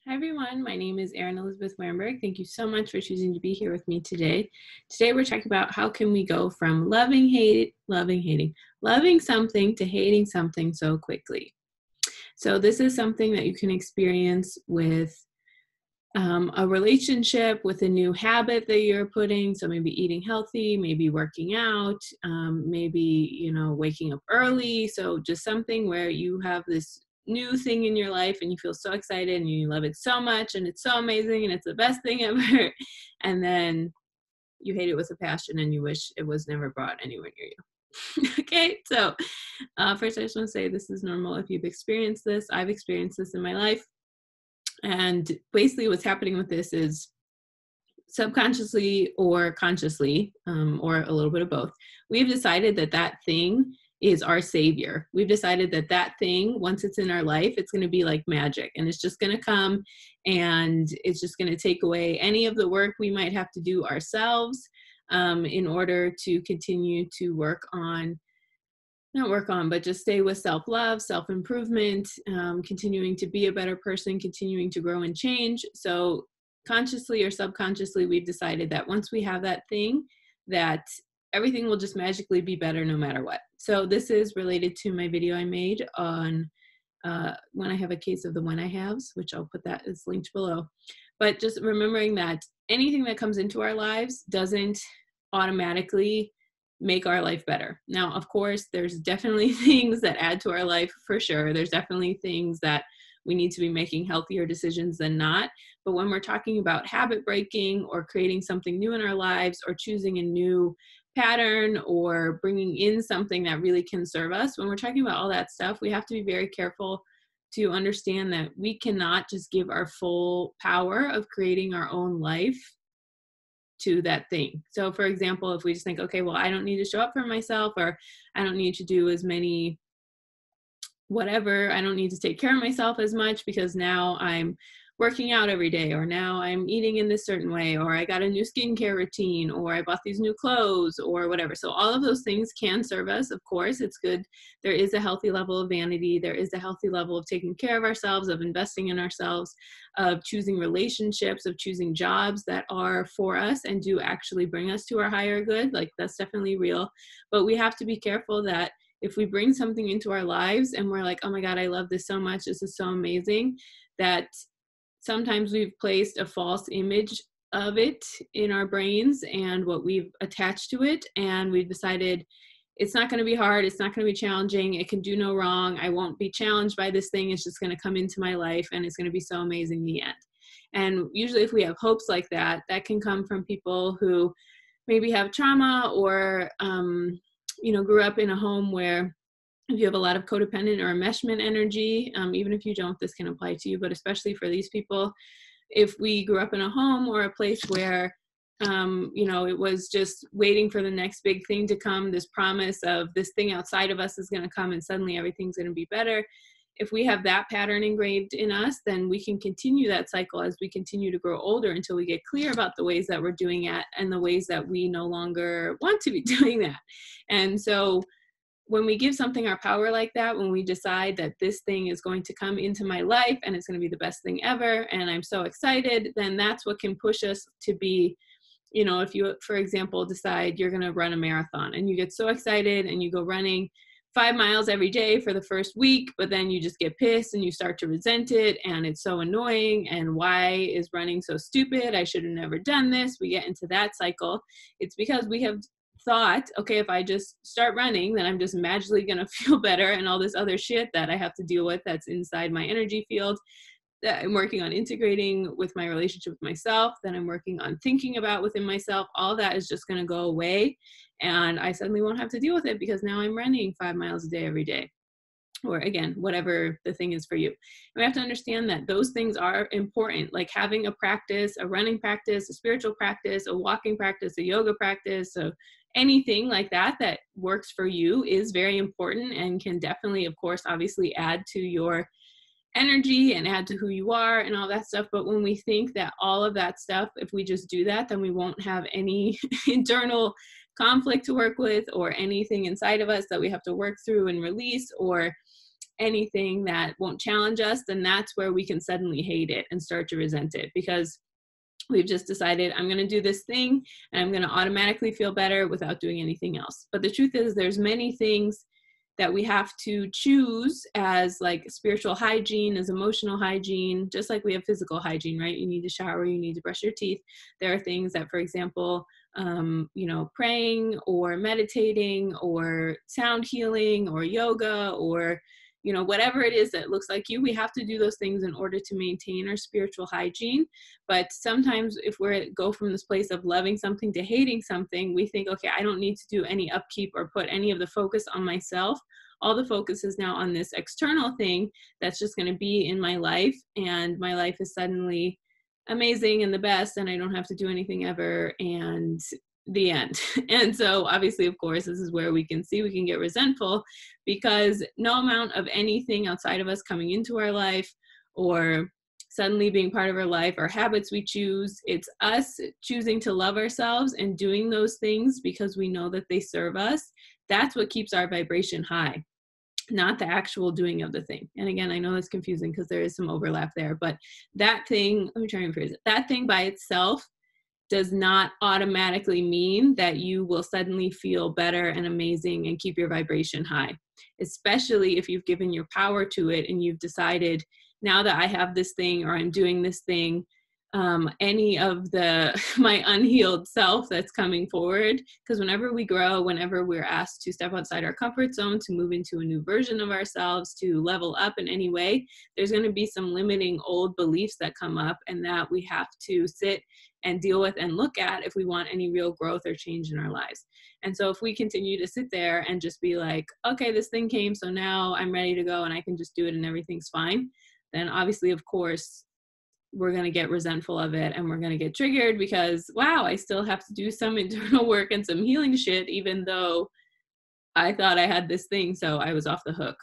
Hi everyone, my name is Erin Elizabeth Wamberg. Thank you so much for choosing to be here with me today. Today we're talking about how can we go from loving something to hating something so quickly. So this is something that you can experience with a relationship, with a new habit that you're putting. So maybe eating healthy, maybe working out, maybe, waking up early. So just something where you have this new thing in your life and you feel so excited and you love it so much and it's so amazing and it's the best thing ever. And then you hate it with a passion and you wish it was never brought anywhere near you. Okay, so first I just want to say this is normal if you've experienced this. I've experienced this in my life. And basically what's happening with this is subconsciously or consciously, or a little bit of both, we've decided that that thing is our savior. We've decided that that thing, once it's in our life, it's going to be like magic and it's just going to come and it's just going to take away any of the work we might have to do ourselves in order to continue to but just stay with self-love, self-improvement, continuing to be a better person, continuing to grow and change. So consciously or subconsciously, we've decided that once we have that thing, that everything will just magically be better no matter what. So this is related to my video I made on when I have a case of the when I haves, which I'll put that as linked below. But just remembering that anything that comes into our lives doesn't automatically make our life better. Now, of course, there's definitely things that add to our life for sure. There's definitely things that we need to be making healthier decisions than not. But when we're talking about habit breaking or creating something new in our lives or choosing a new pattern or bringing in something that really can serve us, when we're talking about all that stuff, we have to be very careful to understand that we cannot just give our full power of creating our own life to that thing. So for example, if we just think, okay, well, I don't need to show up for myself, or I don't need to do as many whatever, I don't need to take care of myself as much because now I'm working out every day, or now I'm eating in this certain way, or I got a new skincare routine, or I bought these new clothes, or whatever. So all of those things can serve us. Of course, it's good. There is a healthy level of vanity. There is a healthy level of taking care of ourselves, of investing in ourselves, of choosing relationships, of choosing jobs that are for us and do actually bring us to our higher good. Like that's definitely real. But we have to be careful that if we bring something into our lives and we're like, oh my God, I love this so much, this is so amazing, that sometimes we've placed a false image of it in our brains and what we've attached to it. And we've decided it's not going to be hard. It's not going to be challenging. It can do no wrong. I won't be challenged by this thing. It's just going to come into my life and it's going to be so amazing in the end. And usually if we have hopes like that, that can come from people who maybe have trauma or, grew up in a home where if you have a lot of codependent or enmeshment energy, even if you don't, this can apply to you, but especially for these people, if we grew up in a home or a place where, it was just waiting for the next big thing to come, this promise of this thing outside of us is going to come and suddenly everything's going to be better. If we have that pattern engraved in us, then we can continue that cycle as we continue to grow older until we get clear about the ways that we're doing it and the ways that we no longer want to be doing that. And so when we give something our power like that, when we decide that this thing is going to come into my life and it's going to be the best thing ever, and I'm so excited, then that's what can push us to be, if you, for example, decide you're going to run a marathon and you get so excited and you go running 5 miles every day for the first week, but then you just get pissed and you start to resent it and it's so annoying and why is running so stupid? I should have never done this. We get into that cycle. It's because we have thought, okay, if I just start running, then I'm just magically going to feel better and all this other shit that I have to deal with that's inside my energy field that I'm working on integrating with my relationship with myself, that I'm working on thinking about within myself, all that is just going to go away. And I suddenly won't have to deal with it because now I'm running 5 miles a day every day. Or again, whatever the thing is for you. And we have to understand that those things are important, like having a practice, a running practice, a spiritual practice, a walking practice, a yoga practice, so anything like that that works for you is very important and can definitely, of course, obviously add to your energy and add to who you are and all that stuff. But when we think that all of that stuff, if we just do that, then we won't have any internal conflict to work with or anything inside of us that we have to work through and release, or anything that won't challenge us, then that's where we can suddenly hate it and start to resent it, because we've just decided I'm going to do this thing and I'm going to automatically feel better without doing anything else. But the truth is, there's many things that we have to choose, as like spiritual hygiene, as emotional hygiene, just like we have physical hygiene, right? You need to shower, you need to brush your teeth. There are things that, for example, praying or meditating or sound healing or yoga or, whatever it is that looks like you, we have to do those things in order to maintain our spiritual hygiene. But sometimes if we go from this place of loving something to hating something, we think, okay, I don't need to do any upkeep or put any of the focus on myself. All the focus is now on this external thing that's just going to be in my life, and my life is suddenly amazing and the best, and I don't have to do anything ever, and the end. And so obviously, of course, this is where we can get resentful, because no amount of anything outside of us coming into our life or suddenly being part of our life, our habits we choose, it's us choosing to love ourselves and doing those things because we know that they serve us. That's what keeps our vibration high, not the actual doing of the thing. And again, I know that's confusing because there is some overlap there, but that thing, let me try and phrase it. That thing by itself does not automatically mean that you will suddenly feel better and amazing and keep your vibration high, especially if you've given your power to it and you've decided, now that I have this thing or I'm doing this thing, any of my unhealed self that's coming forward, because whenever we grow, whenever we're asked to step outside our comfort zone, to move into a new version of ourselves, to level up in any way, there's going to be some limiting old beliefs that come up, and that we have to sit and deal with and look at if we want any real growth or change in our lives. And so if we continue to sit there and just be like, okay, this thing came, so now I'm ready to go and I can just do it and everything's fine, then obviously, of course, we're going to get resentful of it, and we're going to get triggered because, wow, I still have to do some internal work and some healing shit, even though I thought I had this thing, so I was off the hook.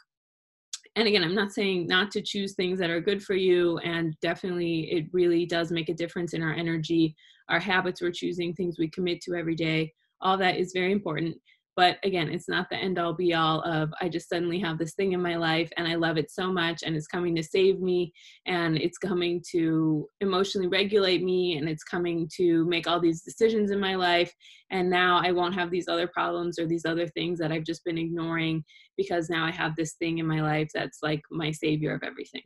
And again, I'm not saying not to choose things that are good for you, and definitely it really does make a difference in our energy, our habits we're choosing, things we commit to every day. All that is very important. But again, it's not the end all be all of, I just suddenly have this thing in my life and I love it so much and it's coming to save me and it's coming to emotionally regulate me and it's coming to make all these decisions in my life. And now I won't have these other problems or these other things that I've just been ignoring, because now I have this thing in my life that's like my savior of everything.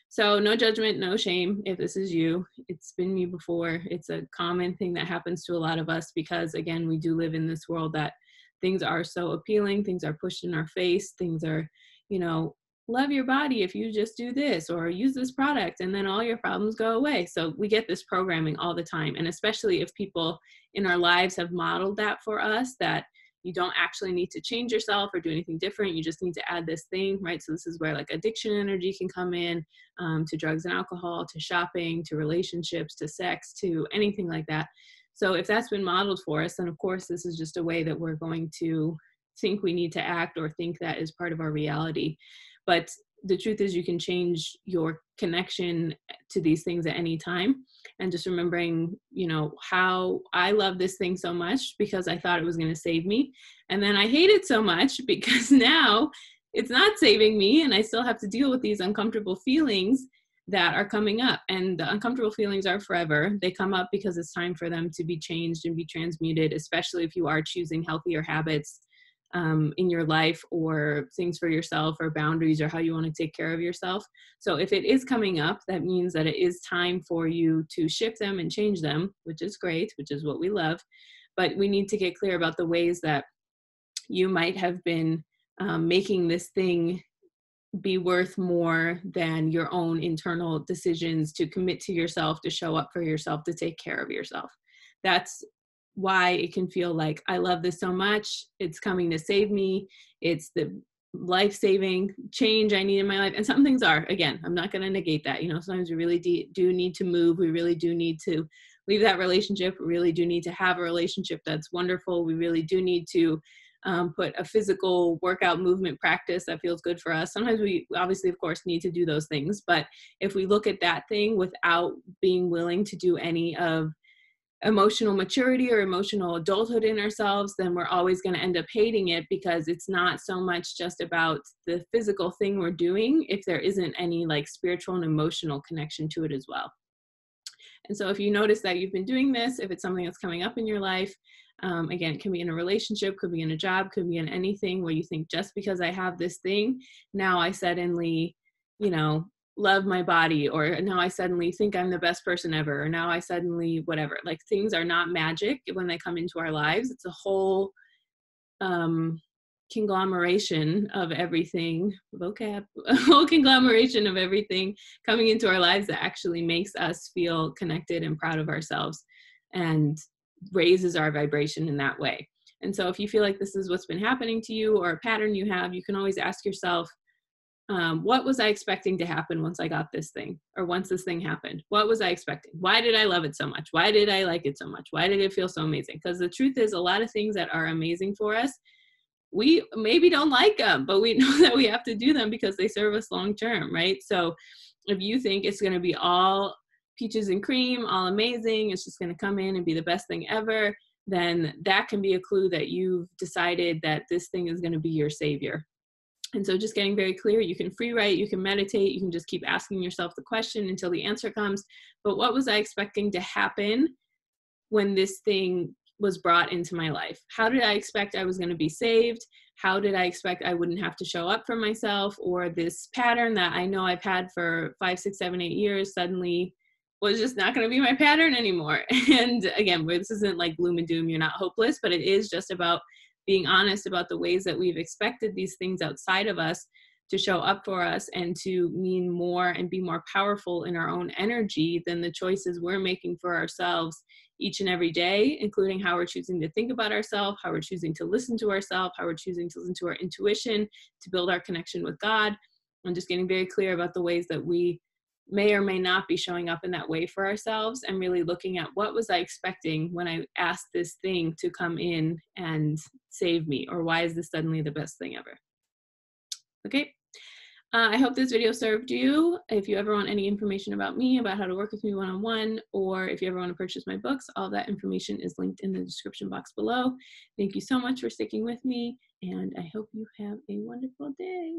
So no judgment, no shame if this is you. It's been me before. It's a common thing that happens to a lot of us because, again, we do live in this world that things are so appealing, things are pushed in our face, things are, love your body if you just do this or use this product and then all your problems go away. So we get this programming all the time. And especially if people in our lives have modeled that for us, that you don't actually need to change yourself or do anything different. You just need to add this thing, right? So this is where like addiction energy can come in, to drugs and alcohol, to shopping, to relationships, to sex, to anything like that. So if that's been modeled for us, then of course this is just a way that we're going to think we need to act or think that is part of our reality. But the truth is you can change your connection to these things at any time. And just remembering, how I love this thing so much because I thought it was going to save me. And then I hate it so much because now it's not saving me and I still have to deal with these uncomfortable feelings that are coming up. And the uncomfortable feelings are forever. They come up because it's time for them to be changed and be transmuted, especially if you are choosing healthier habits in your life or things for yourself or boundaries or how you want to take care of yourself. So if it is coming up, that means that it is time for you to shift them and change them, which is great, which is what we love. But we need to get clear about the ways that you might have been making this thing be worth more than your own internal decisions to commit to yourself, to show up for yourself, to take care of yourself. That's why it can feel like I love this so much. It's coming to save me. It's the life-saving change I need in my life. And some things are, again, I'm not going to negate that. Sometimes we really do need to move. We really do need to leave that relationship. We really do need to have a relationship that's wonderful. We really do need to put a physical workout movement practice that feels good for us. Sometimes we obviously, of course, need to do those things. But if we look at that thing without being willing to do any of emotional maturity or emotional adulthood in ourselves, then we're always going to end up hating it, because it's not so much just about the physical thing we're doing if there isn't any like spiritual and emotional connection to it as well. And so if you notice that you've been doing this, if it's something that's coming up in your life, again, it can be in a relationship, could be in a job, could be in anything where you think, just because I have this thing, now I suddenly, you know, love my body, or now I suddenly think I'm the best person ever, or now I suddenly whatever. Like, things are not magic when they come into our lives. It's a whole conglomeration of everything, vocab, a whole conglomeration of everything coming into our lives that actually makes us feel connected and proud of ourselves and raises our vibration in that way. And so if you feel like this is what's been happening to you, or a pattern you have, you can always ask yourself, what was I expecting to happen once I got this thing, or once this thing happened? What was I expecting? Why did I love it so much? Why did I like it so much? Why did it feel so amazing? Because the truth is, a lot of things that are amazing for us, we maybe don't like them, but we know that we have to do them because they serve us long term, right? So if you think it's going to be all peaches and cream, all amazing, it's just going to come in and be the best thing ever, then that can be a clue that you've decided that this thing is going to be your savior. And so just getting very clear, you can free write, you can meditate, you can just keep asking yourself the question until the answer comes. But what was I expecting to happen when this thing was brought into my life? How did I expect I was going to be saved? How did I expect I wouldn't have to show up for myself? Or this pattern that I know I've had for 5, 6, 7, 8 years suddenly was just not going to be my pattern anymore. And again, this isn't like gloom and doom, you're not hopeless, but it is just about being honest about the ways that we've expected these things outside of us to show up for us and to mean more and be more powerful in our own energy than the choices we're making for ourselves each and every day, including how we're choosing to think about ourselves, how we're choosing to listen to ourselves, how we're choosing to listen to our intuition to build our connection with God, and just getting very clear about the ways that we may or may not be showing up in that way for ourselves, and really looking at, what was I expecting when I asked this thing to come in and save me, or why is this suddenly the best thing ever? Okay. I hope this video served you. If you ever want any information about me, about how to work with me one-on-one, or if you ever want to purchase my books, all that information is linked in the description box below. Thank you so much for sticking with me, and I hope you have a wonderful day.